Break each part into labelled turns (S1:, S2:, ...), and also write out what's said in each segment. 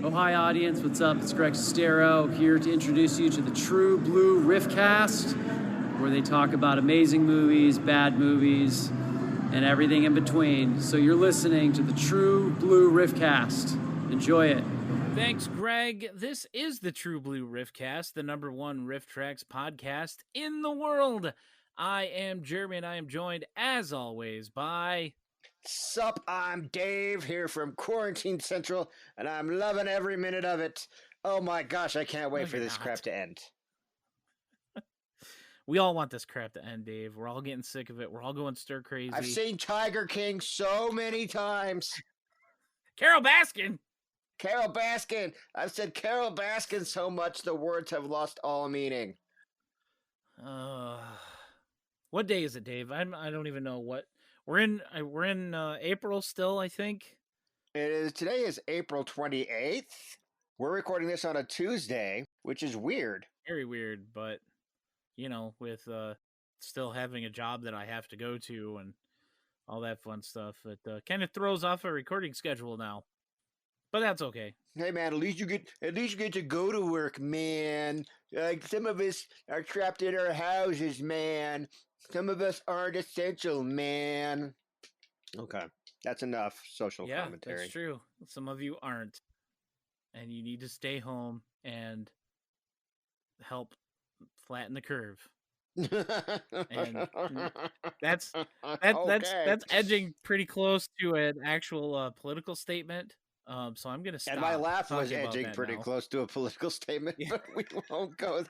S1: Oh, hi, audience. What's up? It's Greg Sestero here to introduce you to the True Blue RiffCast, where they talk about amazing movies, bad movies, and everything in between. So you're listening to the True Blue RiffCast. Enjoy it.
S2: Thanks, Greg. This is the True Blue RiffCast, the #1 RiffTrax podcast in the world. I am Jeremy, and I am joined, as always, by...
S3: Sup, I'm Dave here from Quarantine Central, and I'm loving every minute of it. Oh my gosh, I can't wait for this crap to end.
S2: We all want this crap to end, Dave. We're all getting sick of it. We're all going stir crazy.
S3: I've seen Tiger King so many times.
S2: Carol Baskin!
S3: Carol Baskin! I've said Carol Baskin so much the words have lost all meaning.
S2: What day is it, Dave? I don't even know what... We're in April still, I think.
S3: Today is April 28th. We're recording this on a Tuesday, which is weird.
S2: Very weird, but you know, with still having a job that I have to go to and all that fun stuff, it kind of throws off a recording schedule now. But that's okay.
S3: Hey man, at least you get to go to work, man. Like some of us are trapped in our houses, man. Some of us aren't essential, man. Okay, that's enough social commentary.
S2: Yeah, that's true. Some of you aren't, and you need to stay home and help flatten the curve. And that's edging pretty close to an actual political statement. So I'm gonna stop.
S3: And my laugh was edging pretty close to a political statement, but we won't go.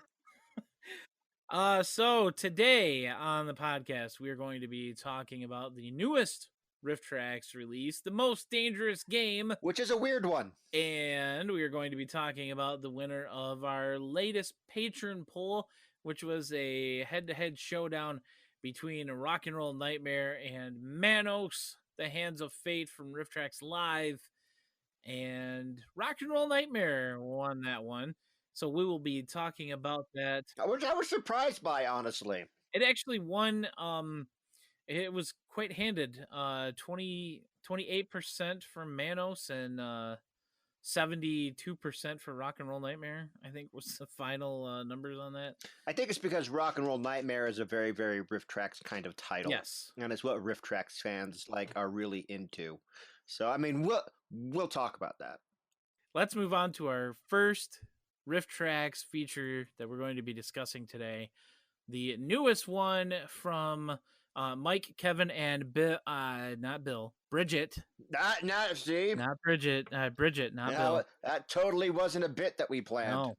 S2: So today on the podcast, we are going to be talking about the newest RiffTrax release, The Most Dangerous Game,
S3: which is a weird one.
S2: And we are going to be talking about the winner of our latest patron poll, which was a head-to-head showdown between Rock and Roll Nightmare and Manos, The Hands of Fate from RiffTrax Live. And Rock and Roll Nightmare won that one. So we will be talking about that.
S3: Which I was surprised by, honestly.
S2: It actually won. It was quite handed. 28% for Manos and 72% for Rock and Roll Nightmare, I think was the final numbers on that.
S3: I think it's because Rock and Roll Nightmare is a very, very RiffTrax kind of title.
S2: Yes.
S3: And it's what RiffTrax fans are really into. So, I mean, we'll talk about that.
S2: Let's move on to our first RiffTrax feature that we're going to be discussing today. The newest one from Mike, Kevin, and Bill, not Bill, Bridget.
S3: Not Steve.
S2: Not Bridget. Bridget, not Bill.
S3: That totally wasn't a bit that we planned.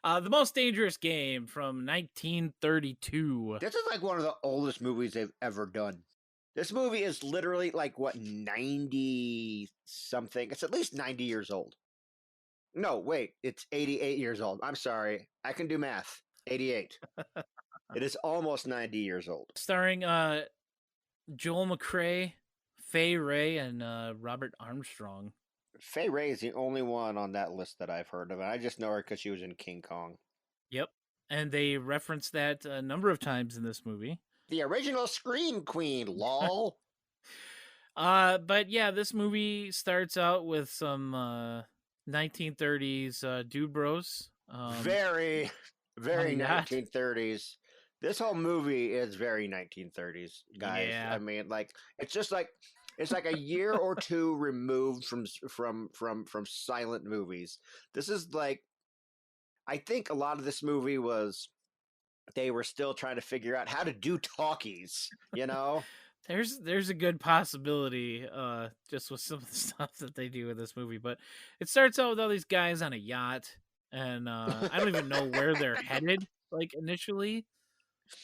S2: No. The Most Dangerous Game from 1932.
S3: This is like one of the oldest movies they've ever done. This movie is literally 90 something. It's at least 90 years old. No, wait, it's 88 years old. I'm sorry. I can do math. 88. It is almost 90 years old.
S2: Starring Joel McCrea, Fay Wray, and Robert Armstrong.
S3: Fay Wray is the only one on that list that I've heard of, and I just know her because she was in King Kong.
S2: Yep, and they reference that a number of times in this movie.
S3: The original Scream Queen, lol.
S2: But yeah, this movie starts out with some 1930s dude bros.
S3: Very 1930s. This whole movie is very 1930s, guys. Yeah. I mean, it's just it's like a year or two removed from silent movies. This is I think a lot of this movie was they were still trying to figure out how to do talkies, you know?
S2: There's a good possibility just with some of the stuff that they do with this movie, but it starts out with all these guys on a yacht, and I don't even know where they're headed initially,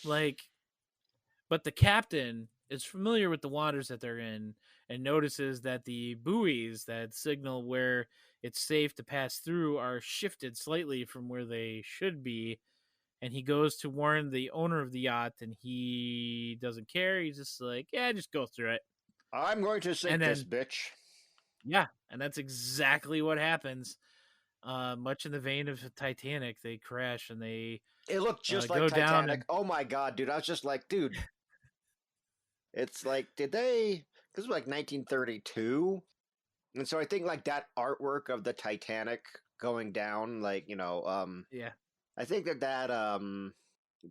S2: but the captain is familiar with the waters that they're in and notices that the buoys that signal where it's safe to pass through are shifted slightly from where they should be. And he goes to warn the owner of the yacht, and he doesn't care. He's just like, yeah, just go through it.
S3: I'm going to sink this bitch.
S2: Yeah, and that's exactly what happens. Much in the vein of Titanic, they crash and they...
S3: It looked just like Titanic. Oh my God, dude. I was just like, dude. It's like, did they... This was 1932. And so I think like that artwork of the Titanic going down, like,
S2: Yeah.
S3: I think that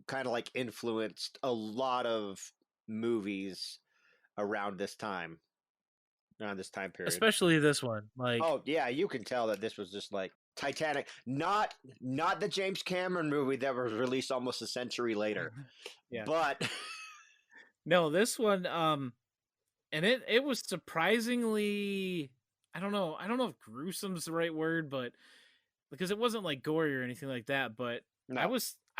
S3: kind of like influenced a lot of movies around this time, around this time period.
S2: Especially this one. Like,
S3: Oh yeah, you can tell that this was just like Titanic, not the James Cameron movie that was released almost a century later,
S2: yeah.
S3: but
S2: No, this one, and it was surprisingly, I don't know if gruesome's the right word, but because it wasn't like gory or anything like that, but I
S3: no.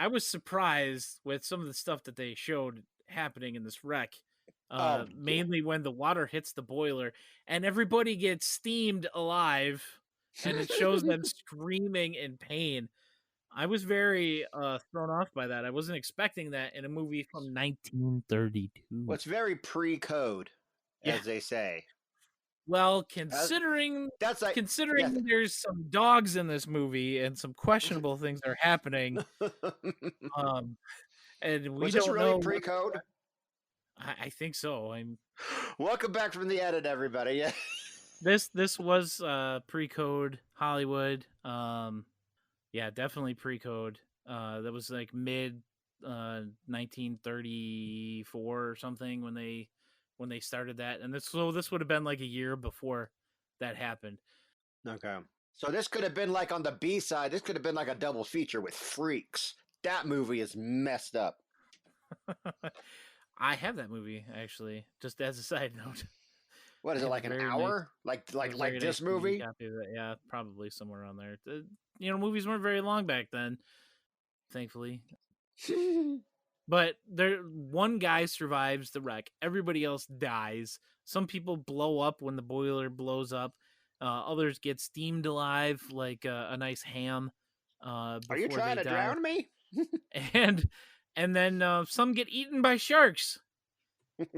S2: was surprised with some of the stuff that they showed happening in this wreck.
S3: Oh yeah.
S2: Mainly when the water hits the boiler and everybody gets steamed alive, and it shows them screaming in pain. I was very thrown off by that. I wasn't expecting that in a movie from 1932.
S3: What's very pre-code,
S2: Yeah.
S3: as they say.
S2: Well, considering
S3: That's like yeah.
S2: there's some dogs in this movie and some questionable things are happening, and we
S3: Was this
S2: don't
S3: really
S2: know.
S3: pre-code?
S2: I think so.
S3: Welcome back from the edit, everybody. Yeah.
S2: This was pre-code Hollywood. Yeah, definitely pre-code. That was like mid 1934 or something when they started that, and this would have been like a year before that happened.
S3: Okay. So this could have been like on the B side. This could have been like a double feature with Freaks. That movie is messed up.
S2: I have that movie actually, just as a side note.
S3: What is it, like an hour? Like this movie?
S2: Copy of it. Yeah, probably somewhere on there. Movies weren't very long back then, thankfully. But one guy survives the wreck. Everybody else dies. Some people blow up when the boiler blows up. Others get steamed alive like a nice ham.
S3: Are you trying to drown me?
S2: and then some get eaten by sharks.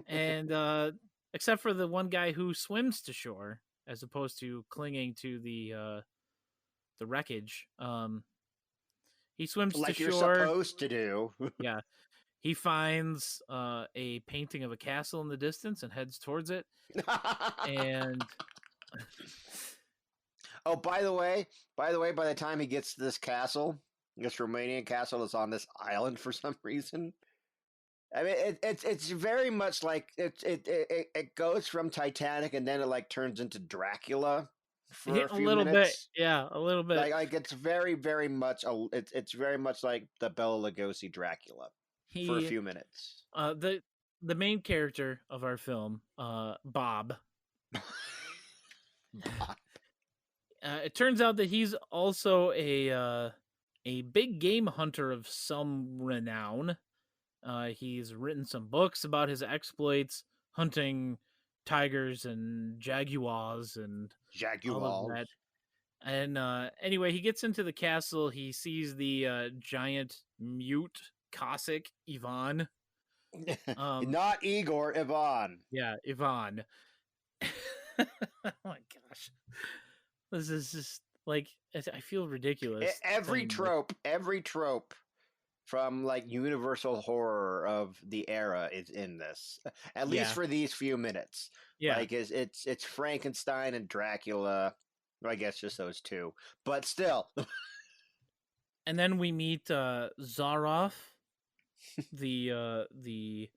S2: And except for the one guy who swims to shore as opposed to clinging to the wreckage. He swims
S3: like
S2: to
S3: you're
S2: shore.
S3: Supposed to do.
S2: Yeah. He finds a painting of a castle in the distance and heads towards it. And
S3: oh, by the way, by the time he gets to this castle, this Romanian castle that's on this island for some reason. I mean, it's very much like it goes from Titanic and then it like turns into Dracula for a few
S2: little
S3: minutes.
S2: bit, yeah, a little bit.
S3: Like it's very very much it's very much like the Bela Lugosi Dracula for a few minutes.
S2: The main character of our film, Bob. It turns out that he's also a big game hunter of some renown. He's written some books about his exploits hunting tigers and jaguars and all of that. And anyway, he gets into the castle. He sees the giant mute Cossack Ivan.
S3: Not Igor, Ivan.
S2: Yeah, Ivan. Oh my gosh. This is just like, I feel ridiculous.
S3: Every trope from like universal horror of the era is in this, at least for these few minutes.
S2: Yeah,
S3: like it's Frankenstein and Dracula. Well, I guess just those two, but still.
S2: And then we meet Zaroff, the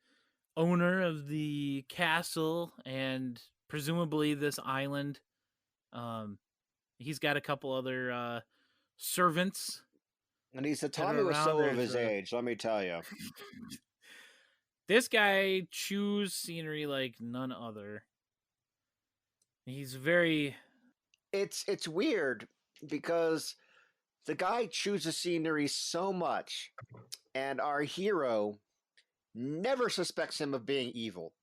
S2: owner of the castle and presumably this island. He's got a couple other servants.
S3: And he's a Tommy Wiseau of his age, let me tell you.
S2: This guy chews scenery like none other. He's very...
S3: It's weird because the guy chooses scenery so much, and our hero never suspects him of being evil.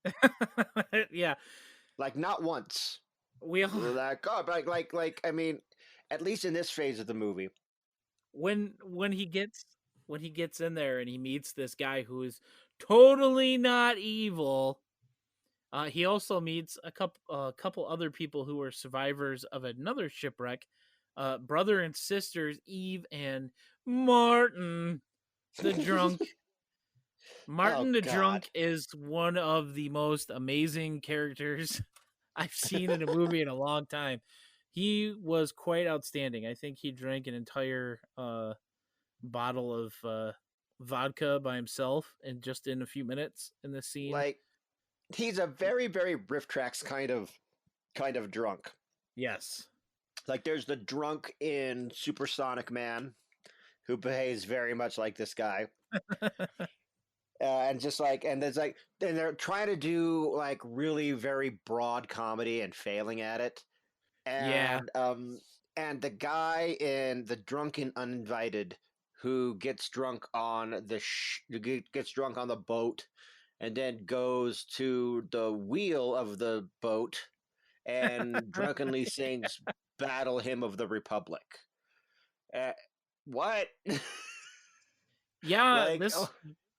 S2: Yeah.
S3: Like, not once.
S2: We all...
S3: like I mean, at least in this phase of the movie.
S2: When he gets in there and he meets this guy who is totally not evil, he also meets a couple other people who are survivors of another shipwreck, brother and sisters Eve and Martin the drunk. Martin the drunk is one of the most amazing characters I've seen in a movie in a long time. He was quite outstanding. I think he drank an entire bottle of vodka by himself and just in a few minutes in this scene.
S3: Like, he's a very, very RiffTrax kind of drunk.
S2: Yes.
S3: Like, there's the drunk in Supersonic Man, who behaves very much like this guy. And just like, and there's like, and they're trying to do like really very broad comedy and failing at it. And and the guy in The Drunken Uninvited, who gets drunk on gets drunk on the boat, and then goes to the wheel of the boat and drunkenly sings "Battle Hymn of the Republic." What?
S2: Yeah,
S3: Like,
S2: this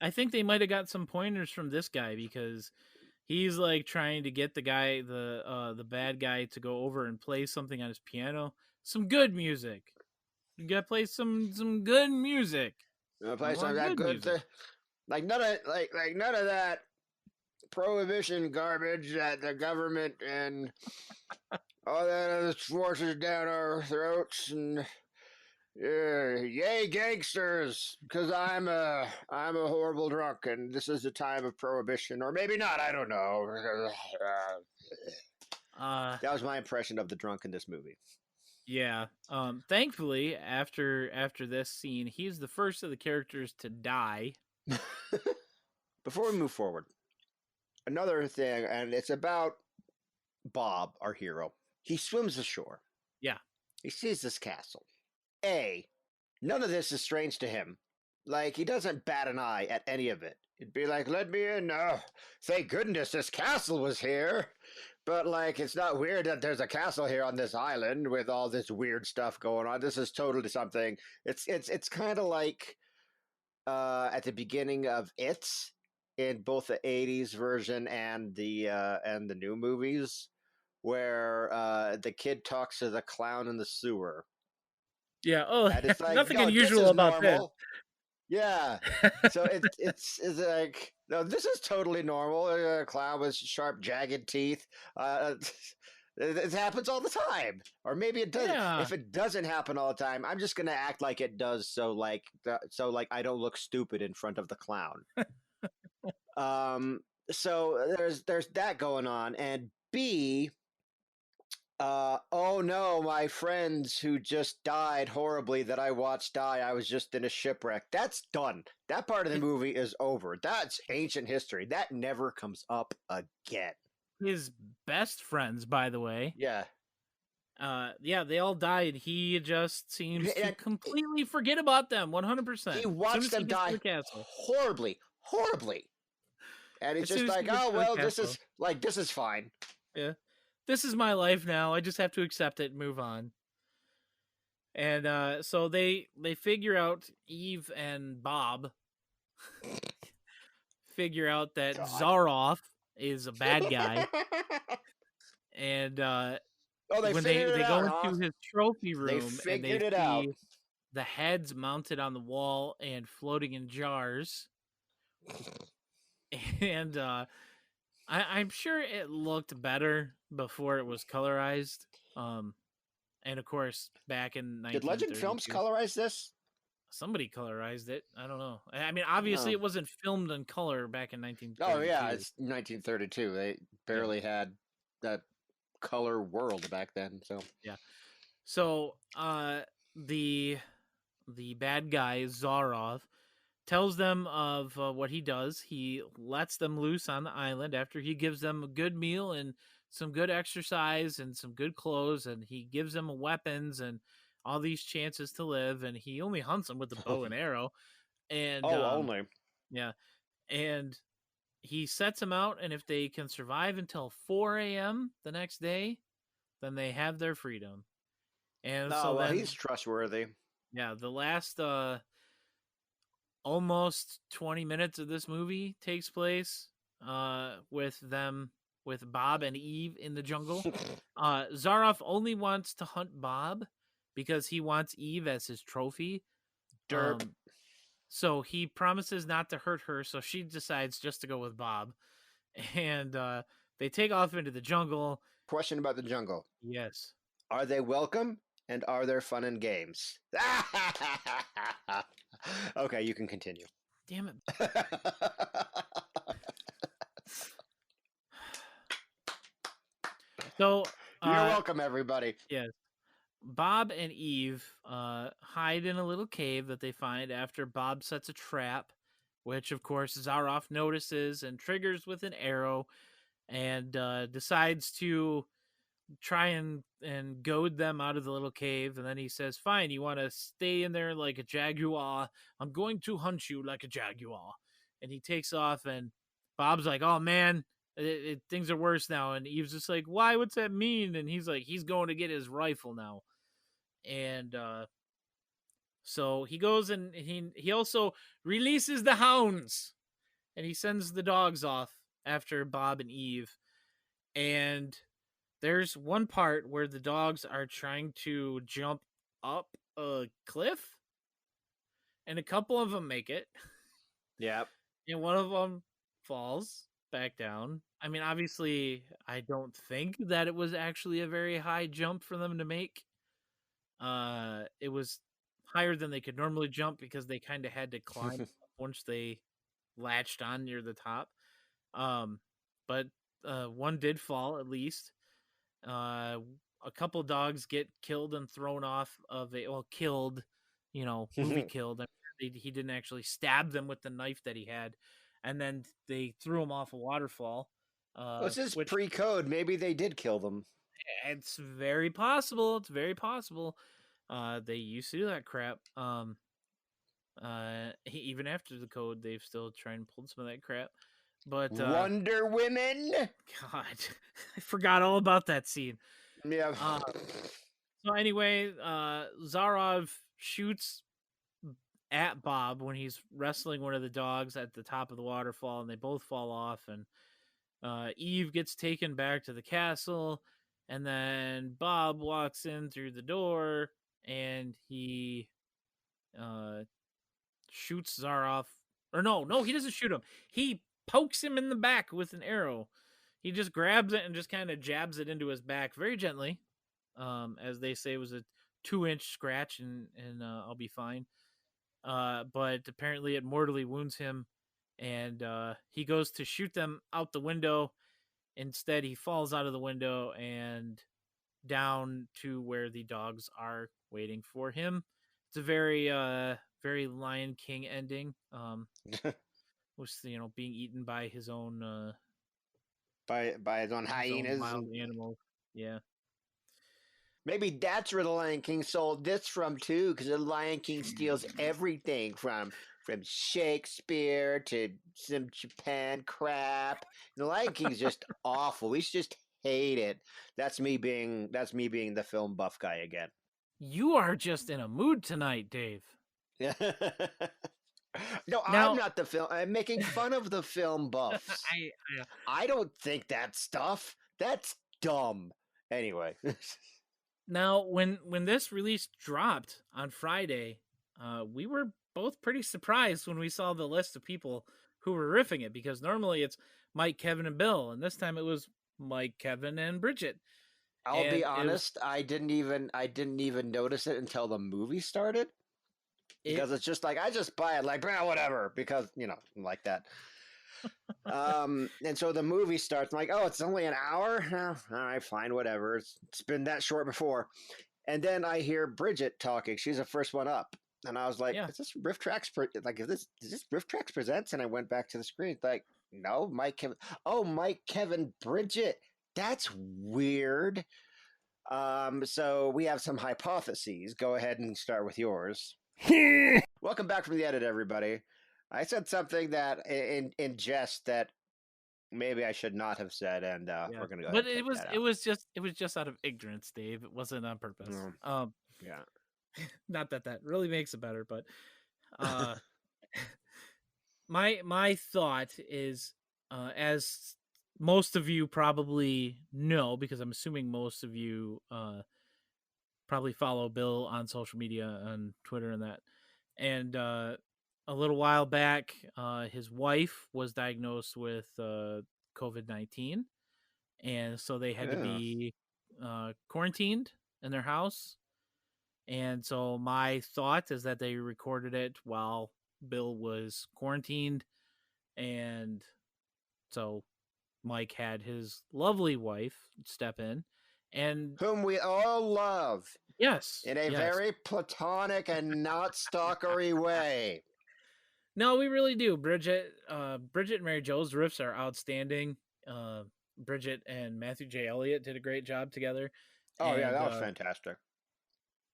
S2: I think they might have got some pointers from this guy because he's like trying to get the bad guy to go over and play something on his piano. Some good music. You gotta play some good music.
S3: play some that good like none of that prohibition garbage that the government and all that other forces down our throats, and yay gangsters, because I'm a horrible drunk and this is the time of prohibition, or maybe not, I don't know. That was my impression of the drunk in this movie.
S2: Yeah. Thankfully, after this scene, he's the first of the characters to die.
S3: Before we move forward, another thing, and it's about Bob, our hero. He swims ashore.
S2: Yeah.
S3: He sees this castle. None of this is strange to him. Like, he doesn't bat an eye at any of it. He'd be like, let me in. Thank goodness this castle was here. But, like, it's not weird that there's a castle here on this island with all this weird stuff going on. This is totally something. It's kind of like at the beginning of It, in both the 80s version and the new movies, where the kid talks to the clown in the sewer.
S2: Yeah. Oh,
S3: and it's like,
S2: nothing
S3: no,
S2: unusual about
S3: normal. Yeah. So it's like, no, this is totally normal. A clown with sharp, jagged teeth. It happens all the time. Or maybe it doesn't.
S2: Yeah.
S3: If it doesn't happen all the time, I'm just gonna act like it does. So like I don't look stupid in front of the clown. So there's that going on, and B. Oh no, my friends who just died horribly that I watched die, I was just in a shipwreck. That's done. That part of the movie is over. That's ancient history. That never comes up again.
S2: His best friends, by the way.
S3: Yeah.
S2: Yeah, they all died. He just seems to completely forget about them 100%.
S3: He watched them die horribly. And it's just like, oh, well, this is fine.
S2: Yeah. This is my life now. I just have to accept it and move on. And so they figure out, Eve and Bob figure out that Zaroff is a bad guy. And when they go into his trophy room and they see the heads mounted on the wall and floating in jars. And I'm sure it looked better before it was colorized. And of course, back in 1932,
S3: did Legend Films colorize this?
S2: Somebody colorized it. I don't know. I mean, obviously, it wasn't filmed in color back in 1932.
S3: Oh yeah, it's 1932. They barely had that color world back then. So
S2: yeah. So the bad guy Zaroff tells them of what he does. He lets them loose on the island after he gives them a good meal and some good exercise and some good clothes, and he gives them weapons and all these chances to live, and he only hunts them with the bow and arrow. And
S3: only.
S2: Yeah. And he sets them out, and if they can survive until 4 a.m. the next day, then they have their freedom. And
S3: he's trustworthy.
S2: Yeah, the last almost 20 minutes of this movie takes place with Bob and Eve in the jungle. Zaroff only wants to hunt Bob because he wants Eve as his trophy.
S3: Derp.
S2: So he promises not to hurt her, so she decides just to go with Bob. And they take off into the jungle,
S3: Question about the jungle.
S2: Yes.
S3: Are they welcome? And are there fun and games? Okay, you can continue.
S2: Damn it. So,
S3: You're welcome, everybody.
S2: yes. Bob and Eve hide in a little cave that they find after Bob sets a trap, which, of course, Zaroff notices and triggers with an arrow and decides to try and goad them out of the little cave. And then he says, fine, you want to stay in there like a jaguar? I'm going to hunt you like a jaguar. And he takes off, and Bob's like, oh man, things are worse now. And Eve's just like, why? What's that mean? And he's like, he's going to get his rifle now. And so he goes and he also releases the hounds, and he sends the dogs off after Bob and Eve. And there's one part where the dogs are trying to jump up a cliff, and a couple of them make it.
S3: Yep.
S2: And one of them falls back down. I mean, obviously, I don't think that it was actually a very high jump for them to make. It was higher than they could normally jump because they kind of had to climb once they latched on near the top. But one did fall at least. A couple dogs get killed and thrown off of killed, movie killed. He didn't actually stab them with the knife that he had, and then they threw him off a waterfall.
S3: This is pre-code. Maybe they did kill them.
S2: It's very possible. It's very possible. They used to do that crap. Even after the code, they've still tried and pulled some of that crap. But
S3: Wonder Women.
S2: God, I forgot all about that scene.
S3: Yeah.
S2: So anyway, Zarov shoots at Bob when he's wrestling one of the dogs at the top of the waterfall, and they both fall off. And Eve gets taken back to the castle, and then Bob walks in through the door, and he shoots Zarov. Or no, he doesn't shoot him. He pokes him in the back with an arrow. He just grabs it and just kind of jabs it into his back very gently. As they say, it was a 2-inch scratch, and I'll be fine. But apparently it mortally wounds him, and he goes to shoot them out the window. Instead, he falls out of the window and down to where the dogs are waiting for him. It's a very very Lion King ending. Was being eaten by his own
S3: by his own hyenas,
S2: wild animals. Yeah.
S3: Maybe that's where the Lion King sold this from too, because the Lion King steals everything from Shakespeare to some Japan crap. The Lion King's just awful. We just hate it. That's me being the film buff guy again.
S2: You are just in a mood tonight, Dave.
S3: No, now, I'm not the film. I'm making fun of the film buffs. I don't think that stuff. That's dumb. Anyway.
S2: Now, when this release dropped on Friday, we were both pretty surprised when we saw the list of people who were riffing it, because normally it's Mike, Kevin, and Bill, and this time it was Mike, Kevin, and Bridget.
S3: I'll be honest, I didn't even notice it until the movie started. Because it's just like, I just buy it like, whatever, because, like that. And so the movie starts, I'm like, oh, it's only an hour? All right, fine, whatever. It's been that short before. And then I hear Bridget talking. She's the first one up. And I was like, is this RiffTrax? Is this RiffTrax Presents? And I went back to the screen. It's like, no, Mike, Kevin. Oh, Mike, Kevin, Bridget. That's weird. So we have some hypotheses. Go ahead and start with yours. Welcome back from the edit, everybody. I said something that in jest that maybe I should not have said, and we're gonna go.
S2: But it was just out of ignorance, Dave. It wasn't on purpose.
S3: Yeah.
S2: Not that really makes it better, but my thought is, as most of you probably know, because I'm assuming most of you probably follow Bill on social media, on Twitter and that. And a little while back, his wife was diagnosed with COVID-19, and so they had to be quarantined in their house. And so my thought is that they recorded it while Bill was quarantined, and so Mike had his lovely wife step in, and
S3: whom we all love.
S2: Yes,
S3: in a very platonic and not stalkery way.
S2: No, we really do. Bridget and Mary Jo's riffs are outstanding. Bridget and Matthew J. Elliott did a great job together.
S3: Oh yeah, that was fantastic.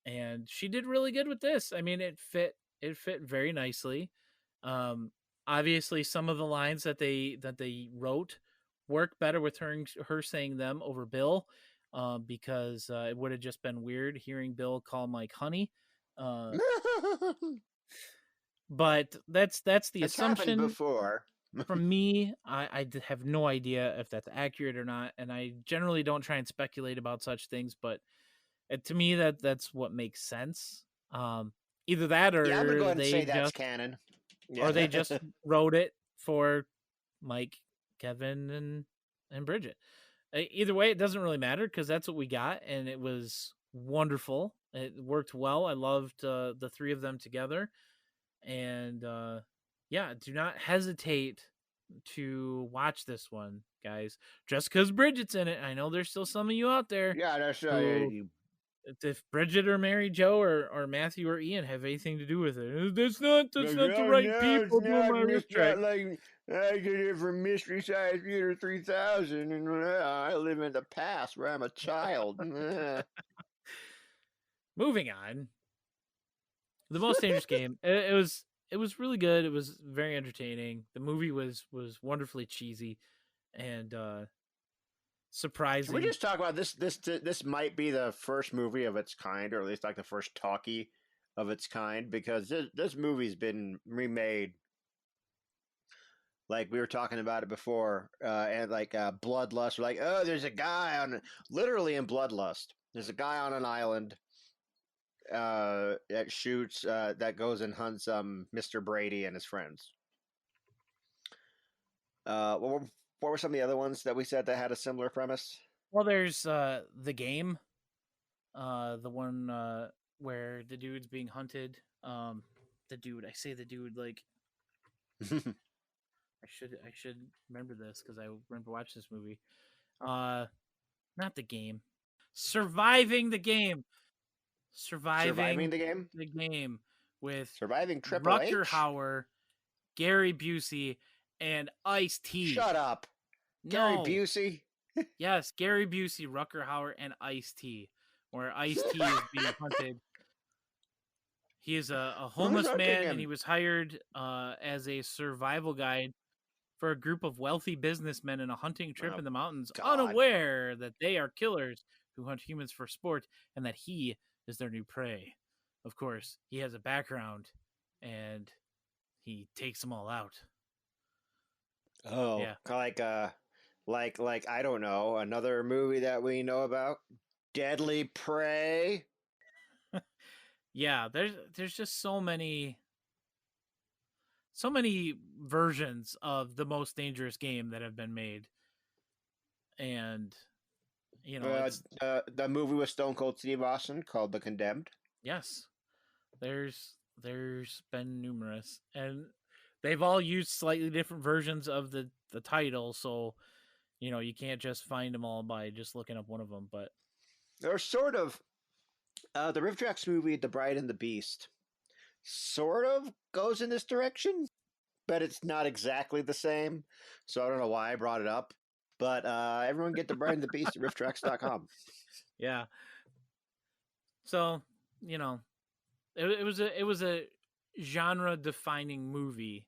S2: And she did really good with this. I mean, it fit very nicely. Obviously, some of the lines that they wrote work better with her saying them over Bill, because it would have just been weird hearing Bill call Mike honey. But that's the assumption.
S3: Happened before.
S2: From me, I have no idea if that's accurate or not, and I generally don't try and speculate about such things. But to me, that's what makes sense. Either that, or
S3: I'm gonna go ahead and say that's canon,
S2: or they just wrote it for Mike, Kevin, and Bridget. Either way, it doesn't really matter because that's what we got, and it was wonderful. It worked well. I loved the three of them together. And yeah, do not hesitate to watch this one, guys. Just because Bridget's in it, I know there's still some of you out there.
S3: Yeah, that's
S2: if Bridget or Mary Jo or Matthew or Ian have anything to do with it, that's not the right people doing my RiffTrax.
S3: Like I get it from Mystery Science Theater 3000, and I live in the past where I'm a child.
S2: Moving on. The Most Dangerous Game. It was really good. It was very entertaining. The movie was wonderfully cheesy and surprising.
S3: Can we just talk about this? This might be the first movie of its kind, or at least like the first talkie of its kind, because this movie's been remade. Like we were talking about it before, and like Bloodlust. We're like, oh, there's a guy literally in Bloodlust. There's a guy on an island that shoots, that goes and hunts Mr. Brady and his friends. What were some of the other ones that we said that had a similar premise?
S2: Well, there's The Game, the one where the dude's being hunted. The dude, I say the dude like I should remember this because I remember watching this movie. Not The Game. Surviving the Game. Surviving
S3: the Game.
S2: The Game with
S3: Surviving Triple H.
S2: Rutger Hauer, Gary Busey, and Ice-T.
S3: Shut up, Gary Busey.
S2: Yes, Gary Busey, Rutger Hauer, and Ice-T, where Ice-T is being hunted. He is a homeless man, and he was hired as a survival guide for a group of wealthy businessmen in a hunting trip in the mountains, unaware that they are killers who hunt humans for sport, and that he is their new prey. Of course, he has a background, and he takes them all out.
S3: Oh, yeah. Like I don't know, another movie that we know about, Deadly Prey.
S2: Yeah, there's just so many versions of The Most Dangerous Game that have been made, and you know,
S3: the movie with Stone Cold Steve Austin called The Condemned.
S2: Yes, there's been numerous, and they've all used slightly different versions of the title, so you can't just find them all by just looking up one of them. But
S3: there's sort of the RiffTrax movie, The Bride and the Beast, sort of goes in this direction, but it's not exactly the same. So I don't know why I brought it up. But everyone get The Bride and the Beast at RiffTrax.com.
S2: Yeah. So it was a genre defining movie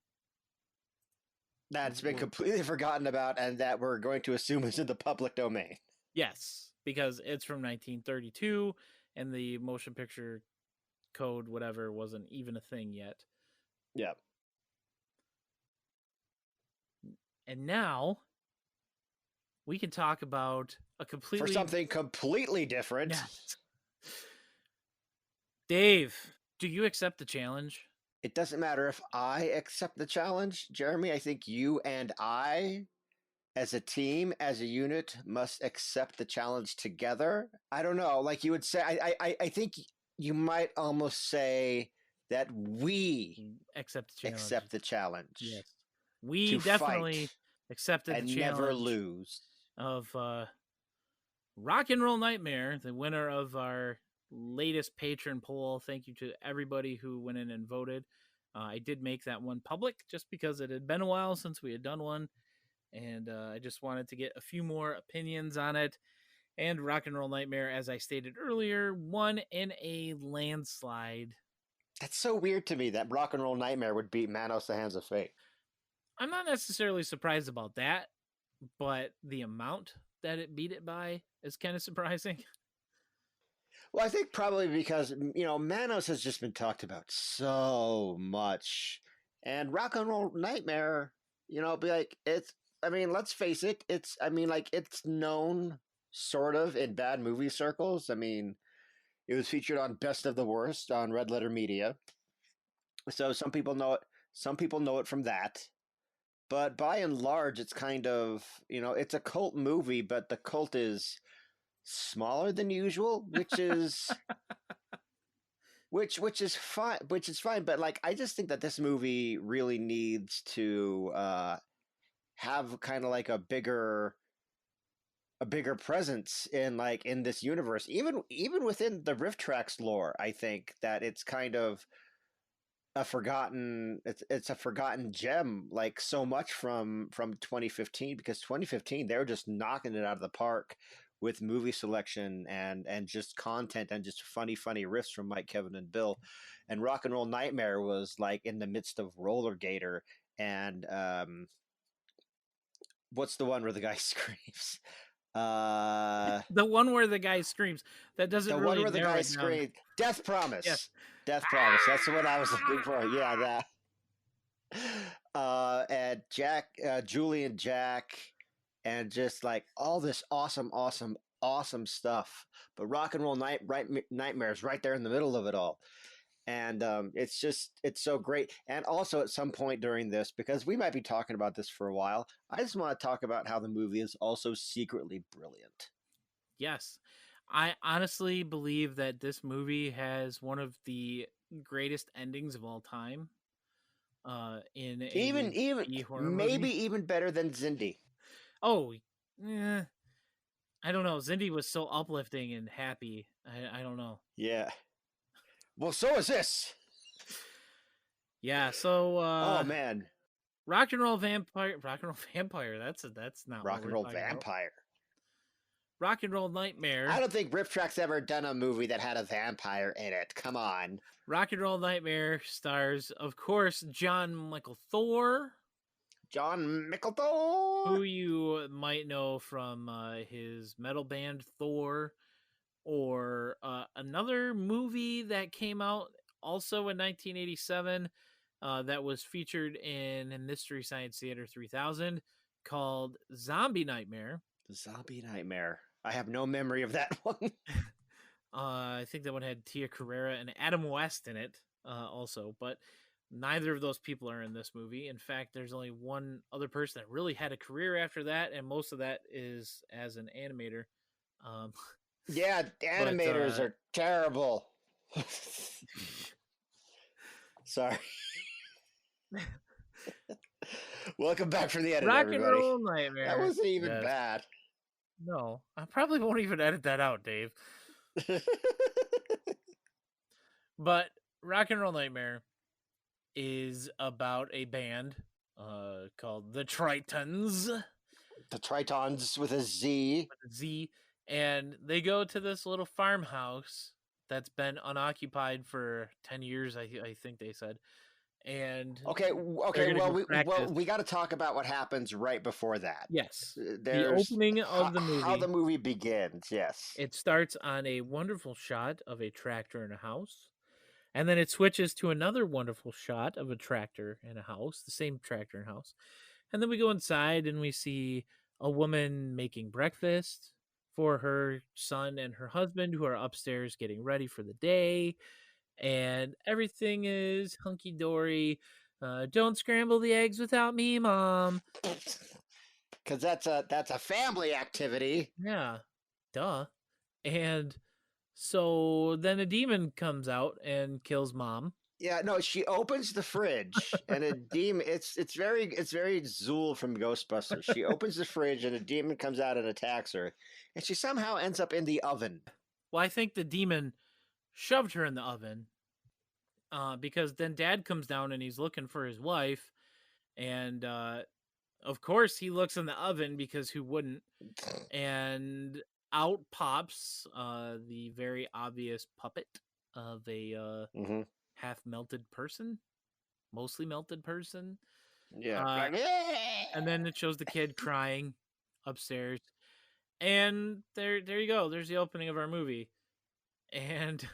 S3: that's been completely forgotten about, and that we're going to assume is in the public domain.
S2: Yes, because it's from 1932, and the motion picture code, whatever, wasn't even a thing yet.
S3: Yeah.
S2: And now we can talk about
S3: for something completely different.
S2: Yes. Dave, do you accept the challenge?
S3: It doesn't matter if I accept the challenge, Jeremy. I think you and I as a team, as a unit, must accept the challenge together. I don't know. Like you would say, I think you might almost say that we
S2: Accept the challenge.
S3: accept the challenge.
S2: Yes. We
S3: to
S2: definitely
S3: fight
S2: accepted the
S3: and
S2: challenge
S3: never lose.
S2: of Rock and Roll Nightmare, the winner of our latest patron poll. Thank you to everybody who went in and voted. I did make that one public just because it had been a while since we had done one, and I just wanted to get a few more opinions on it. And Rock and Roll Nightmare, as I stated earlier, won in a landslide.
S3: That's so weird to me that Rock and Roll Nightmare would beat Manos: The Hands of Fate.
S2: I'm not necessarily surprised about that, but the amount that it beat it by is kind of surprising.
S3: Well, I think probably because, Manos has just been talked about so much. And Rock and Roll Nightmare, be like, let's face it, it's known sort of in bad movie circles. I mean, it was featured on Best of the Worst on Red Letter Media. So some people know it from that. But by and large, it's kind of, it's a cult movie, but the cult is smaller than usual, which is which is fine, but like I just think that this movie really needs to have kind of like a bigger presence in this universe, even within the RiffTrax lore. I think that it's kind of it's a forgotten gem, like so much from 2015, because 2015 they were just knocking it out of the park with movie selection and just content and just funny riffs from Mike, Kevin, and Bill. And Rock and Roll Nightmare was like in the midst of Roller Gator and what's the one where the guy screams?
S2: The one where the guy screams. That doesn't
S3: the
S2: really
S3: one where the guy screams. Death Promise.
S2: Yes.
S3: Death Promise. That's what I was looking for. Yeah, that. And Jack, Julie and Jack, and just like all this awesome stuff. But Rock and Roll Nightmare is right there in the middle of it all. And it's so great. And also at some point during this, because we might be talking about this for a while, I just want to talk about how the movie is also secretly brilliant.
S2: Yes. I honestly believe that this movie has one of the greatest endings of all time. In a
S3: even maybe
S2: movie.
S3: even better than Zindi.
S2: Oh, yeah. I don't know. Zindi was so uplifting and happy. I don't know.
S3: Yeah. Well, so is this.
S2: Yeah. So.
S3: Oh man.
S2: Rock and Roll Vampire. That's not
S3: Rock and Roll Vampire.
S2: About. Rock and Roll Nightmare.
S3: I don't think RiffTrax ever done a movie that had a vampire in it. Come on.
S2: Rock and Roll Nightmare stars, of course, John Michael Thor.
S3: John Michael Thor,
S2: who you might know from his metal band Thor, or another movie that came out also in 1987 that was featured in Mystery Science Theater 3000 called Zombie Nightmare.
S3: Zombie Nightmare. I have no memory of that one.
S2: I think that one had Tia Carrere and Adam West in it also, but neither of those people are in this movie. In fact, there's only one other person that really had a career after that, and most of that is as an animator.
S3: Yeah, animators are terrible. Sorry. Welcome back from the edit,
S2: Rock
S3: everybody.
S2: and Roll Nightmare.
S3: That wasn't even bad.
S2: No, I probably won't even edit that out, Dave. But Rock and Roll Nightmare is about a band called the Tritons.
S3: The Tritons with a Z.
S2: With a Z. And they go to this little farmhouse that's been unoccupied for 10 years, I think they said. And
S3: okay, well, we got to talk about what happens right before that.
S2: Yes. The opening of the movie.
S3: How the movie begins, yes.
S2: It starts on a wonderful shot of a tractor in a house. And then it switches to another wonderful shot of a tractor in a house, the same tractor in a house. And then we go inside and we see a woman making breakfast for her son and her husband, who are upstairs getting ready for the day. And everything is hunky-dory. Don't scramble the eggs without me, Mom.
S3: because that's a family activity.
S2: Yeah, duh. And so then a demon comes out and kills mom.
S3: Yeah, no, she opens the fridge and a demon. It's very Zool from Ghostbusters. She opens the fridge and a demon comes out and attacks her, and she somehow ends up in the oven.
S2: Well, I think the demon shoved her in the oven because then dad comes down and he's looking for his wife. And of course, he looks in the oven because who wouldn't? And out pops the very obvious puppet of a half melted person, mostly melted person.
S3: Yeah,
S2: And then it shows the kid crying upstairs. And there you go. There's the opening of our movie. And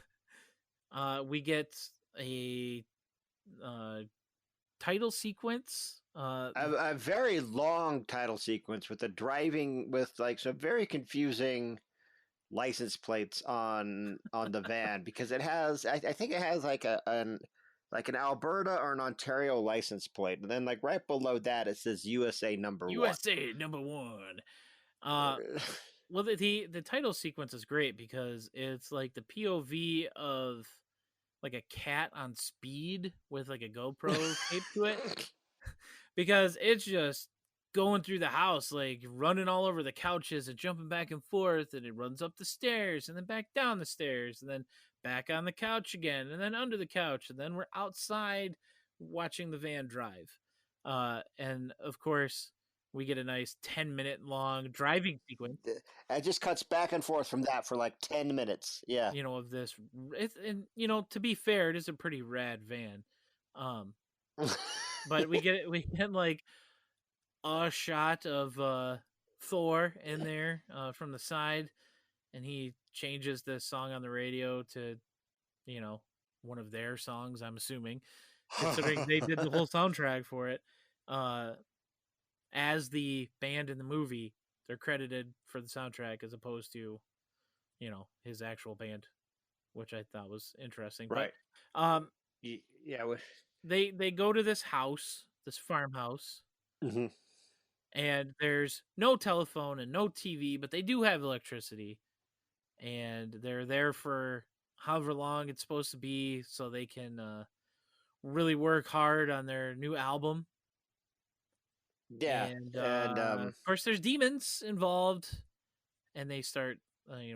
S2: we get a title sequence.
S3: a very long title sequence with with like some very confusing license plates on the van because it has I think it has like an Alberta or an Ontario license plate, and then like right below that it says USA #1.
S2: USA #1. Well, the title sequence is great because it's like the POV of like a cat on speed with like a GoPro taped to it, because it's just going through the house, like running all over the couches and jumping back and forth, and it runs up the stairs and then back down the stairs and then back on the couch again and then under the couch, and then we're outside watching the van drive. And of course, we get a nice 10-minute long driving sequence.
S3: It just cuts back and forth from that for like 10 minutes. Yeah.
S2: Of this, and to be fair, it is a pretty rad van. But we get like a shot of Thor in there from the side, and he changes the song on the radio to, one of their songs, I'm assuming, considering they did the whole soundtrack for it. As the band in the movie, they're credited for the soundtrack as opposed to, his actual band, which I thought was interesting.
S3: Right.
S2: But,
S3: yeah.
S2: They go to this house, this farmhouse,
S3: mm-hmm.
S2: and there's no telephone and no TV, but they do have electricity, and they're there for however long it's supposed to be so they can really work hard on their new album.
S3: Yeah.
S2: And of course there's demons involved, and they start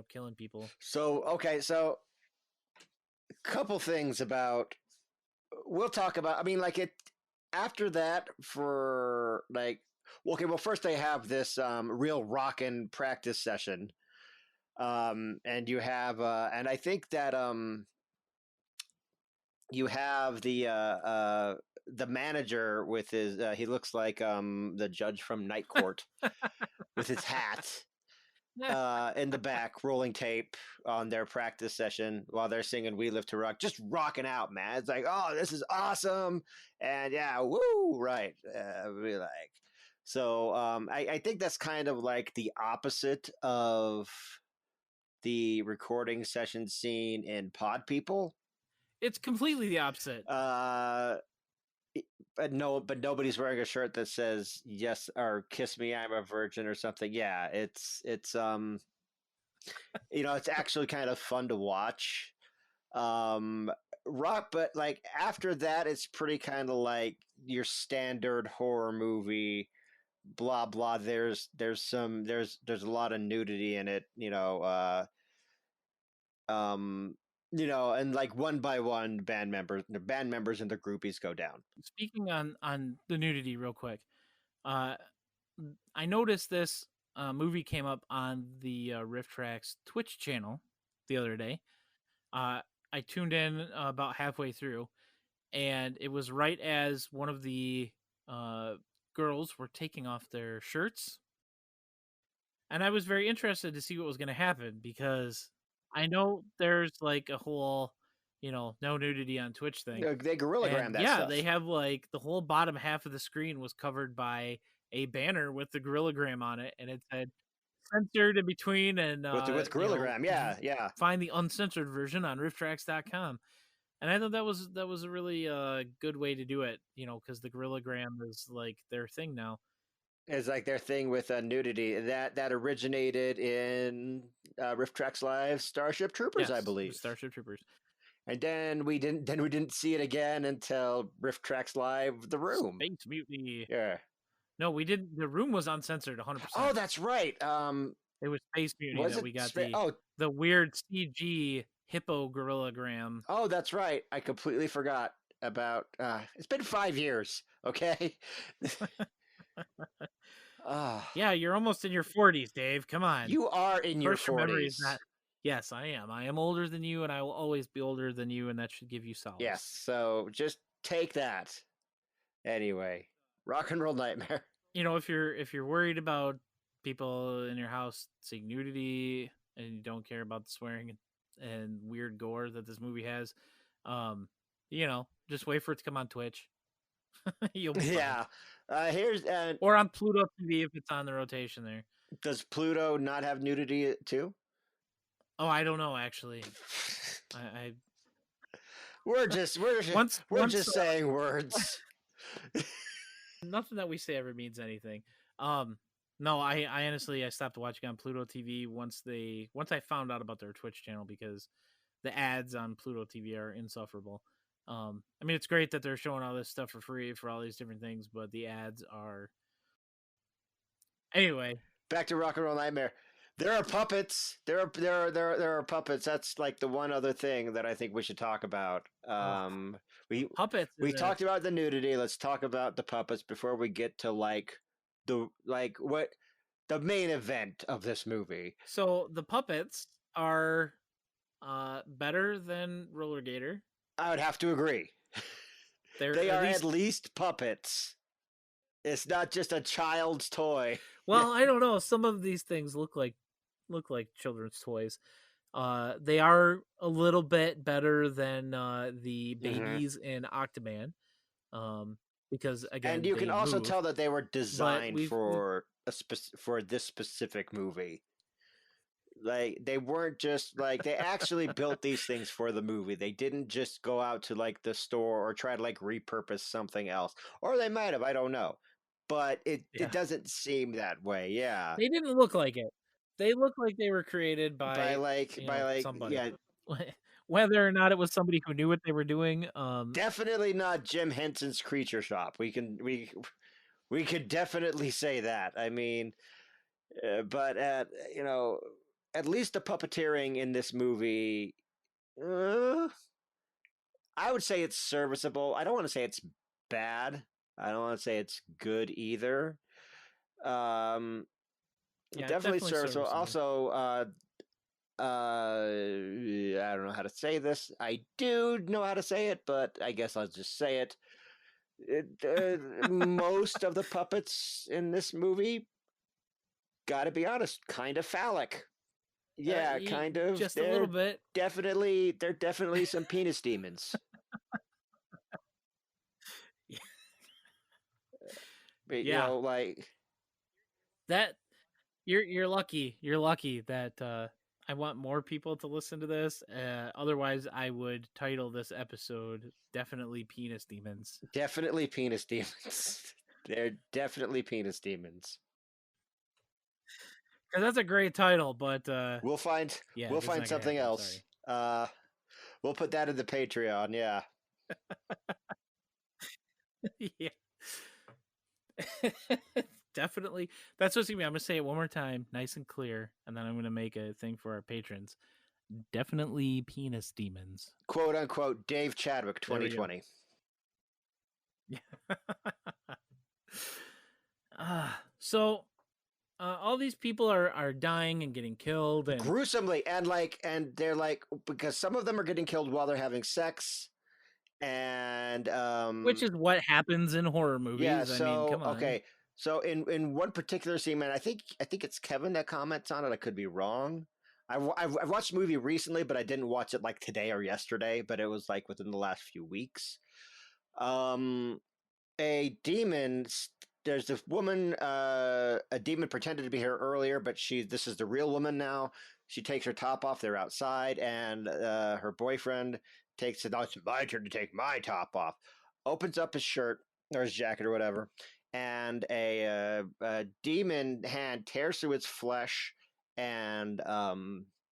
S2: killing people.
S3: So a couple things about we'll talk about. I mean, like it after that for like okay, well first they have this real rockin' practice session. And you have and I think that you have the manager with his he looks like the judge from Night Court with his hat in the back, rolling tape on their practice session while they're singing "We Live to Rock," just rocking out, man. It's like, oh, this is awesome, and yeah, woo, right? We like. So I think that's kind of like the opposite of the recording session scene in Pod People.
S2: It's completely the opposite.
S3: But nobody's wearing a shirt that says yes or "Kiss Me, I'm a Virgin" or something. Yeah, it's it's actually kind of fun to watch. Rock, but like after that, it's pretty kind of like your standard horror movie. Blah blah. There's a lot of nudity in it. And like one by one, band members and the groupies go down.
S2: Speaking on the nudity real quick, I noticed this movie came up on the RiffTrax Twitch channel the other day. I tuned in about halfway through, and it was right as one of the girls were taking off their shirts, and I was very interested to see what was going to happen, because I know there's like a whole, no nudity on Twitch thing.
S3: They gorillagram that stuff.
S2: Yeah, they have like the whole bottom half of the screen was covered by a banner with the gorillagram on it, and it said censored in between, and
S3: with gorillagram, yeah.
S2: Find the uncensored version on RiffTrax.com. And I thought that was a really good way to do it, because the gorillagram is like their thing now.
S3: is like their thing with nudity that originated in RiffTrax Live Starship Troopers, I
S2: Yes,
S3: believe.
S2: Starship Troopers.
S3: And then we didn't see it again until RiffTrax Live The Room.
S2: Space Mutiny.
S3: Yeah.
S2: No, we didn't. The Room was uncensored 100%.
S3: Oh, that's right.
S2: It was Space Mutiny
S3: was
S2: that
S3: it?
S2: we got the weird CG hippo gorillagram.
S3: Oh, that's right. I completely forgot about. It's been 5 years. Okay.
S2: Yeah, you're almost in your 40s, Dave. Come on.
S3: You are in your
S2: First, your memory is
S3: 40s.
S2: not. Yes, I am. I am older than you, and I will always be older than you, and that should give you solace.
S3: Yes. So just take that. Anyway, Rock and Roll Nightmare.
S2: You know, if you're worried about people in your house seeing nudity and you don't care about the swearing and weird gore that this movie has, you know, just wait for it to come on Twitch. You'll be fine.
S3: Yeah. Here's
S2: or on Pluto TV if it's on the rotation there.
S3: Does Pluto not have nudity too?
S2: Oh, I don't know actually.
S3: We're just saying words.
S2: Nothing that we say ever means anything. No, I honestly I stopped watching on Pluto TV once I found out about their Twitch channel because the ads on Pluto TV are insufferable. I mean, it's great that they're showing all this stuff for free for all these different things, but the ads are. Anyway,
S3: back to Rock and Roll Nightmare. There are puppets. There are puppets. That's like the one other thing that I think we should talk about.
S2: Puppets.
S3: We talked about the nudity. Let's talk about the puppets before we get to what the main event of this movie.
S2: So the puppets are better than Roller Gator.
S3: I would have to agree. They are at least puppets. It's not just a child's toy.
S2: Well, I don't know. Some of these things look like children's toys. They are a little bit better than the babies in Octoman, because again,
S3: and you can also tell that they were designed for this specific movie. Like they weren't just like they actually built these things for the movie. They didn't just go out to like the store or try to like repurpose something else, or they might have. I don't know, but it doesn't seem that way. Yeah,
S2: they didn't look like it. They look like they were created by somebody.
S3: Yeah.
S2: Whether or not it was somebody who knew what they were doing.
S3: Definitely not Jim Henson's Creature Shop. We could definitely say that. I mean, but at least the puppeteering in this movie, I would say it's serviceable. I don't want to say it's bad. I don't want to say it's good either. Definitely serviceable. Also, I don't know how to say this. I do know how to say it, but I guess I'll just say it. Most of the puppets in this movie, gotta be honest, kind of phallic. Yeah, kind of.
S2: Just a little bit.
S3: They're definitely some penis demons. But,
S2: yeah,
S3: like
S2: that. You're lucky. You're lucky that I want more people to listen to this. Otherwise, I would title this episode "Definitely Penis Demons."
S3: Definitely penis demons. They're definitely penis demons.
S2: Because that's a great title, but
S3: we'll find something else. We'll put that in the Patreon. Yeah.
S2: Yeah. Definitely. That's what's gonna be. I'm gonna say it one more time, nice and clear, and then I'm gonna make a thing for our patrons. Definitely penis demons.
S3: Quote unquote Dave Chadwick 2020.
S2: So all these people are dying and getting killed and
S3: gruesomely, and they're like, because some of them are getting killed while they're having sex, and
S2: which is what happens in horror movies.
S3: Yeah, so
S2: I mean, come on.
S3: Okay, so in one particular scene, man, I think it's Kevin that comments on it. I could be wrong. I've watched the movie recently, but I didn't watch it like today or yesterday. But it was like within the last few weeks. A demon. There's this woman. A demon pretended to be her earlier, but this is the real woman now. She takes her top off. They're outside, and her boyfriend takes it. Now it's my turn to take my top off. Opens up his shirt or his jacket or whatever, and a demon hand tears through its flesh and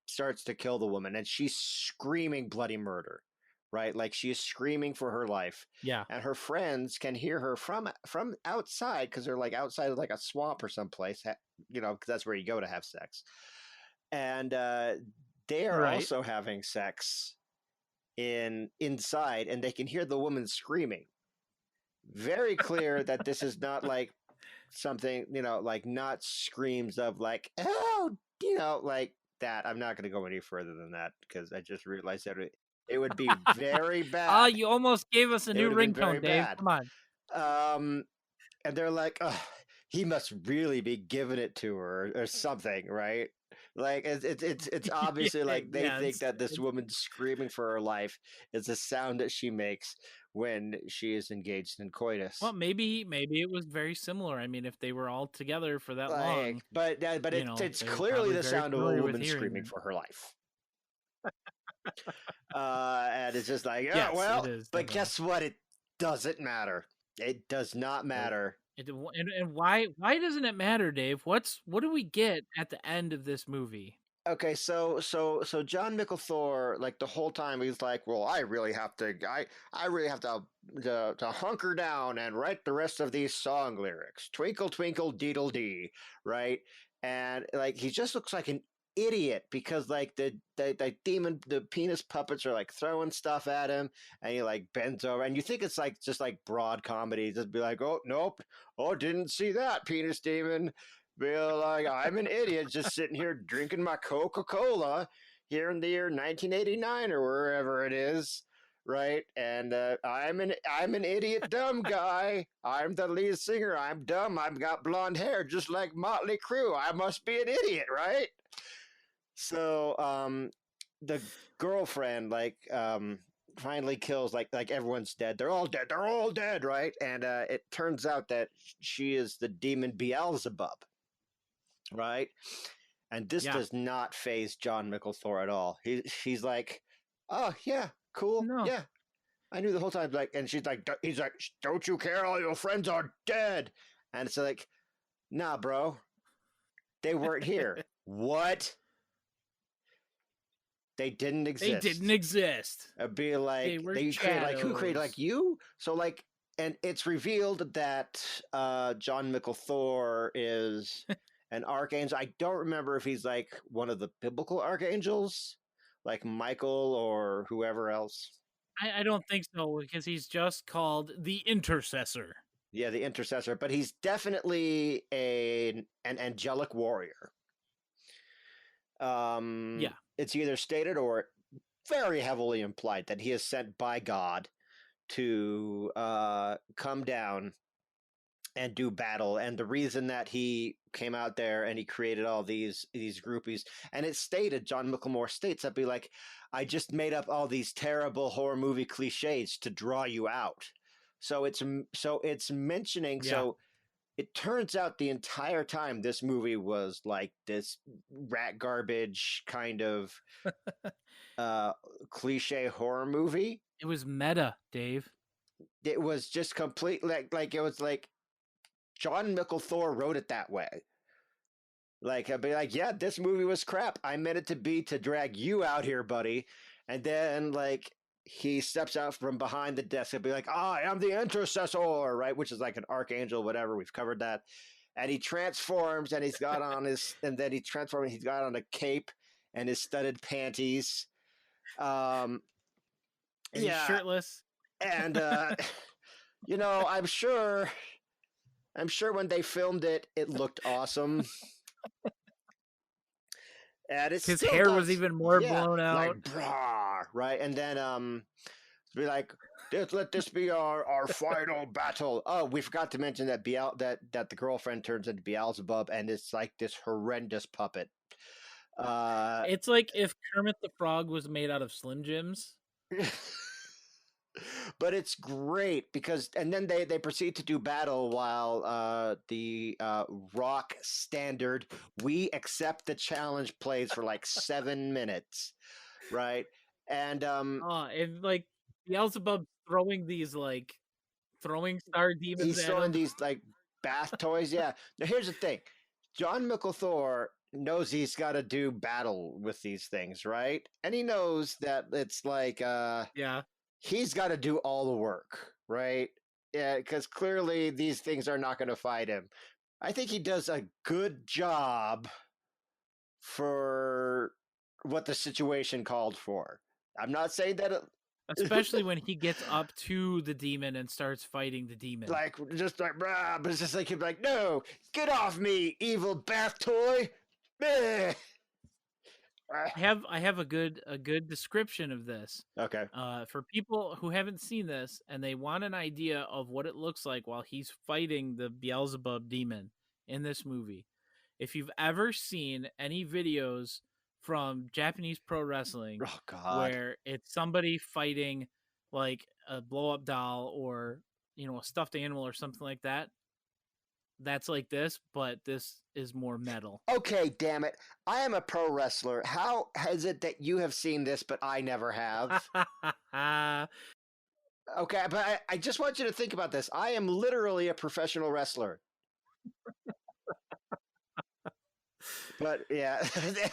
S3: starts to kill the woman, and she's screaming bloody murder, right? Like she is screaming for her life,
S2: Yeah.
S3: and her friends can hear her from outside because they're like outside of like a swamp or someplace, because that's where you go to have sex, and they are
S2: Right.
S3: also having sex inside, and they can hear the woman screaming. Very clear that this is not like something, like not screams of like, oh, like that. I'm not going to go any further than that because I just realized that it would be very
S2: Ah,
S3: bad.
S2: you almost gave us a
S3: It
S2: new
S3: would have been very
S2: ringtone, Dave.
S3: bad.
S2: Come on.
S3: And they're like, oh, he must really be giving it to her or something, right? Like it's obviously like they think that this woman screaming for her life is the sound that she makes when she is engaged in coitus.
S2: Well, maybe it was very similar. I mean, if they were all together for that long,
S3: but it's clearly the sound of a woman screaming for her life. And it's just like,
S2: yes,
S3: well,
S2: it is,
S3: but guess what? It doesn't matter. It does not matter.
S2: And why doesn't it matter, Dave? What do we get at the end of this movie?
S3: Okay, so John Micklethor, like the whole time he's like, well, I really have to hunker down and write the rest of these song lyrics. Twinkle twinkle deedle dee, right? And like he just looks like an idiot because like the penis puppets are like throwing stuff at him, and he like bends over, and you think it's like just like broad comedy, just be like, oh nope, oh didn't see that penis demon. Be like, I'm an idiot just sitting here drinking my Coca-Cola here in the year 1989 or wherever it is, right? And I'm an idiot dumb guy. I'm the lead singer. I'm dumb. I've got blonde hair just like Motley Crue. I must be an idiot, right? So the girlfriend finally kills like everyone's dead. They're all dead. They're all dead, right? And it turns out that she is the demon Beelzebub. Right? And this does not faze John Micklethor at all. He's like, oh yeah, cool,
S2: No.
S3: yeah. I knew the whole time. Like, and he's like, don't you care? All your friends are dead. And it's like, nah, bro, they weren't here. What? They didn't exist.
S2: They didn't exist.
S3: It'd be like
S2: they were
S3: created, like who created like you? So like, and it's revealed that John Micklethor is an archangel. I don't remember if he's like one of the biblical archangels, like Michael or whoever else.
S2: I don't think so, because he's just called the Intercessor.
S3: Yeah, the Intercessor, but he's definitely an angelic warrior. Yeah, it's either stated or very heavily implied that he is sent by God to come down and do battle. And the reason that he came out there and he created all these groupies, and it stated, John Micklethor states that, be like, I just made up all these terrible horror movie cliches to draw you out. So it's mentioning, so it turns out the entire time this movie was like this rat garbage kind of cliche horror movie.
S2: It was meta, Dave.
S3: It was just complete like it was like John Micklethor wrote it that way. Like I'd be like, yeah, this movie was crap. I meant it to be to drag you out here, buddy. And then like he steps out from behind the desk and be like, I am the Intercessor, right? Which is like an archangel, whatever. We've covered that. And he transforms, and he's got on his, and then he transforms, he's got on a cape and his studded panties.
S2: And he's shirtless.
S3: And you know, I'm sure when they filmed it, it looked awesome. And
S2: his hair was even more blown out.
S3: Like, brah, right? And then be like, let this be our final battle. Oh, we forgot to mention that that the girlfriend turns into Beelzebub, and it's like this horrendous puppet.
S2: It's like if Kermit the Frog was made out of Slim Jims.
S3: But it's great because, and then they proceed to do battle while the rock standard "We Accept the Challenge" plays for like 7 minutes, right? And
S2: and like Beelzebub throwing these like throwing star demons.
S3: He's throwing these like bath toys. Yeah. Now here's the thing: John Micklethor knows he's got to do battle with these things, right? And he knows that it's like
S2: Yeah.
S3: he's got to do all the work, right? Yeah, because clearly these things are not going to fight him. I think he does a good job for what the situation called for. I'm not saying that
S2: Especially when he gets up to the demon and starts fighting the demon.
S3: like just like brah, but it's just like he'd be like, no, get off me, evil bath toy.
S2: I have a good description of this.
S3: Okay.
S2: For people who haven't seen this and they want an idea of what it looks like while he's fighting the Beelzebub demon in this movie. If you've ever seen any videos from Japanese pro wrestling where it's somebody fighting like a blow up doll or, you know, a stuffed animal or something like that, that's like this, but this is more metal.
S3: Okay, damn it. I am a pro wrestler. How is it that you have seen this, but I never have? Okay, but I just want you to think about this. I am literally a professional wrestler. But yeah,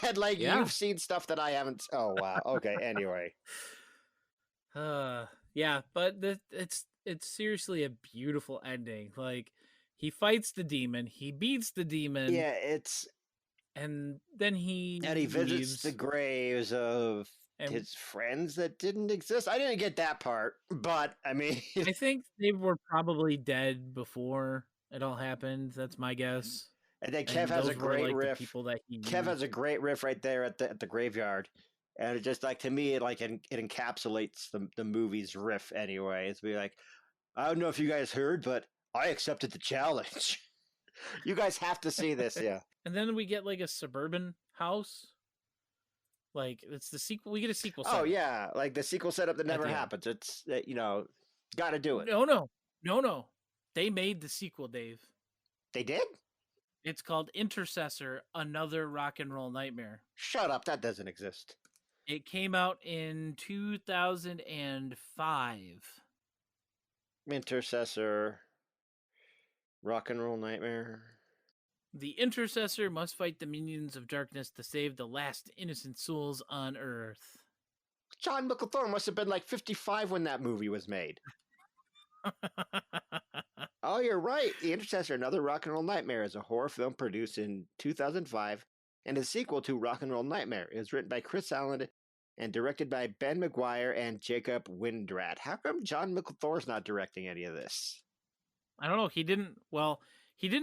S3: and like you've seen stuff that I haven't. Oh wow. Okay. Anyway.
S2: Yeah, but it's seriously a beautiful ending. Like he fights the demon, he beats the demon.
S3: Yeah,
S2: and then he
S3: visits the graves of his friends that didn't exist. I didn't get that part, but I mean,
S2: I think they were probably dead before it all happened. That's my guess.
S3: And then Kev has a great riff. Kev has a great riff right there at the graveyard, and it just like to me it encapsulates the movie's riff anyway. It's be like, I don't know if you guys heard, but I accepted the challenge. You guys have to see this, yeah.
S2: And then we get like a suburban house. Like it's the sequel. We get a sequel.
S3: Oh yeah, like the sequel setup that never happens. It's got to do it.
S2: No. They made the sequel, Dave.
S3: They did?
S2: It's called Intercessor, Another Rock and Roll Nightmare.
S3: Shut up. That doesn't exist.
S2: It came out in 2005.
S3: Intercessor, Rock and Roll Nightmare.
S2: The Intercessor must fight the minions of darkness to save the last innocent souls on Earth.
S3: John Micklethor must have been like 55 when that movie was made. Oh, you're right. The Intercessor, Another Rock and Roll Nightmare is a horror film produced in 2005 and a sequel to Rock and Roll Nightmare. It was written by Chris Allen and directed by Ben McGuire and Jacob Windrat. How come John Micklethor's not directing any of this?
S2: I don't know. He didn't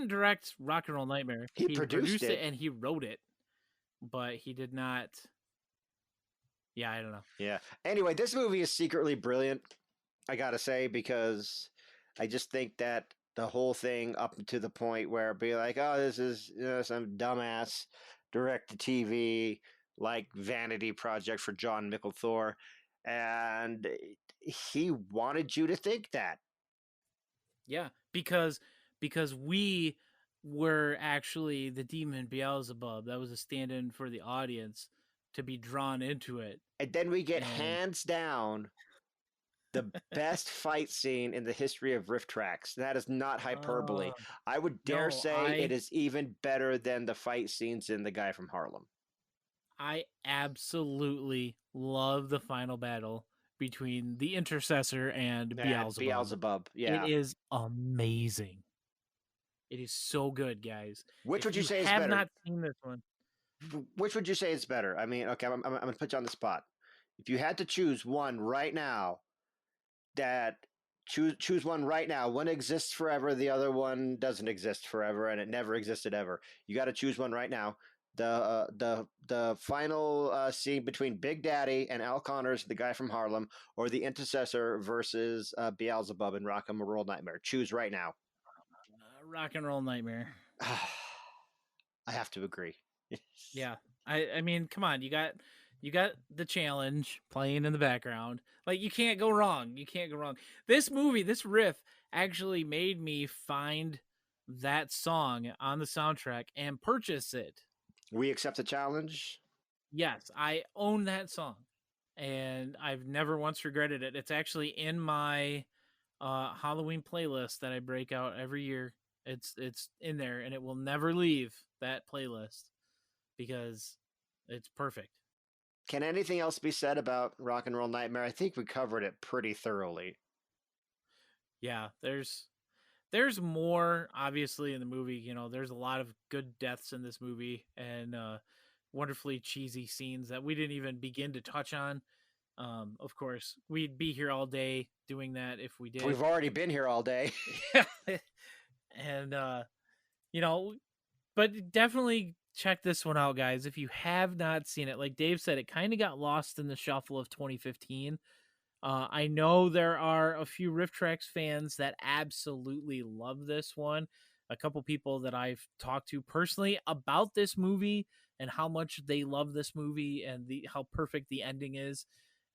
S2: direct Rock and Roll Nightmare.
S3: He produced it
S2: and he wrote it, but he did not. Yeah, I don't know.
S3: Yeah. Anyway, this movie is secretly brilliant, I gotta say, because I just think that the whole thing up to the point where it'd be like, oh, this is some dumbass direct-to-TV like vanity project for John Micklethor, and he wanted you to think that.
S2: Yeah, because we were actually the demon Beelzebub. That was a stand-in for the audience to be drawn into it.
S3: And then we get hands down the best fight scene in the history of RiffTrax. That is not hyperbole. I would dare say it is even better than the fight scenes in The Guy from Harlem.
S2: I absolutely love the final battle between the Intercessor and
S3: Beelzebub. Yeah.
S2: It is amazing. It is so good, guys.
S3: Which would you say is
S2: better? I
S3: have
S2: not seen this one.
S3: Which would you say is better? I mean, okay, I'm going to put you on the spot. If you had to choose one right now, choose one right now. One exists forever, the other one doesn't exist forever, and it never existed ever. You got to choose one right now. The final scene between Big Daddy and Al Connors, the guy from Harlem, or the Intercessor versus Beelzebub in Rock and Roll Nightmare. Choose right now.
S2: Rock and Roll Nightmare.
S3: I have to agree.
S2: Yeah, I mean, come on, you got the challenge playing in the background. Like, you can't go wrong. This movie, this riff actually made me find that song on the soundtrack and purchase it.
S3: We accept the challenge?
S2: Yes, I own that song, and I've never once regretted it. It's actually in my Halloween playlist that I break out every year It's in there, and it will never leave that playlist because it's perfect.
S3: Can anything else be said about Rock and Roll Nightmare? I think we covered it pretty thoroughly.
S2: Yeah, there's more obviously in the movie. You know, there's a lot of good deaths in this movie and wonderfully cheesy scenes that we didn't even begin to touch on. Of course, we'd be here all day doing that if we did.
S3: We've already been here all day.
S2: And you know, but definitely check this one out, guys. If you have not seen it, like Dave said, it kind of got lost in the shuffle of 2015. I know there are a few RiffTrax fans that absolutely love this one. A couple people that I've talked to personally about this movie and how much they love this movie and how perfect the ending is.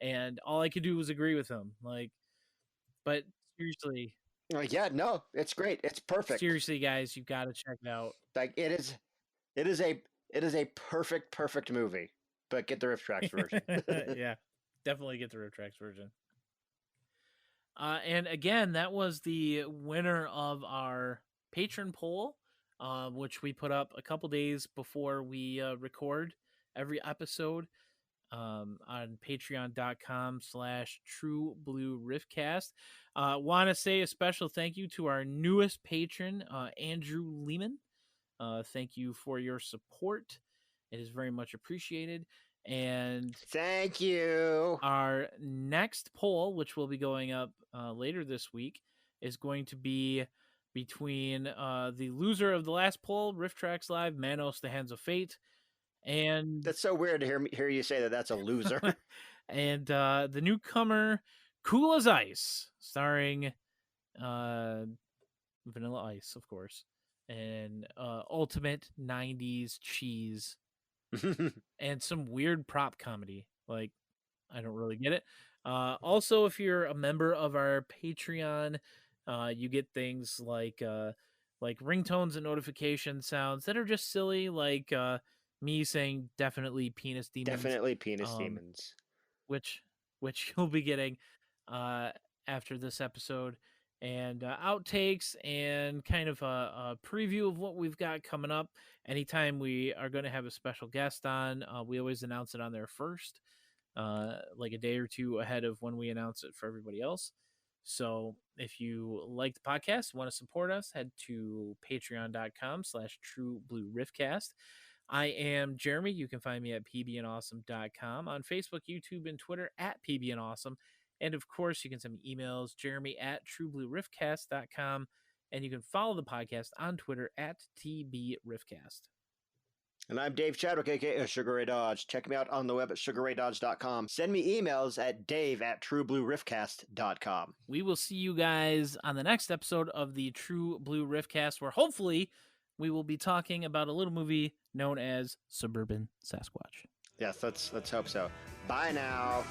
S2: And all I could do was agree with them. Like, but seriously,
S3: Yeah, no, it's great. It's perfect.
S2: Seriously, guys, you've got to check it out.
S3: Like it is a perfect movie. But get the RiffTrax version.
S2: Yeah, definitely get the RiffTrax version. And again, that was the winner of our patron poll, which we put up a couple days before we record every episode on patreon.com/trueblueriffcast. Want to say a special thank you to our newest patron, Andrew Lehman. Thank you for your support. It is very much appreciated. And
S3: thank you.
S2: Our next poll, which will be going up later this week, is going to be between the loser of the last poll, RiffTrax Live, Manos, The Hands of Fate, and
S3: that's so weird to hear you say that that's a loser.
S2: And the newcomer, Cool as Ice, starring Vanilla Ice, of course, and ultimate 90s cheese. And some weird prop comedy. Like, I don't really get it. Also, if you're a member of our Patreon, you get things like ringtones and notification sounds that are just silly, like me saying definitely penis demons.
S3: Definitely penis demons.
S2: Which you'll be getting after this episode. And outtakes and kind of a preview of what we've got coming up. Anytime we are going to have a special guest on, we always announce it on there first, like a day or two ahead of when we announce it for everybody else. So if you like the podcast, want to support us, head to patreon.com/trueblueriffcast. I am Jeremy. You can find me at pbnawesome.com, on Facebook, YouTube, and Twitter at pbnawesome. And of course, you can send me emails, jeremy@trueblueriffcast.com. And you can follow the podcast on Twitter at tbriffcast.
S3: And I'm Dave Chadwick, aka Sugar Ray Dodge. Check me out on the web at sugarraydodge.com. Send me emails at dave@trueblueriffcast.com.
S2: We will see you guys on the next episode of the True Blue Riffcast, where hopefully we will be talking about a little movie known as Suburban Sasquatch.
S3: Yes, let's hope so. Bye now.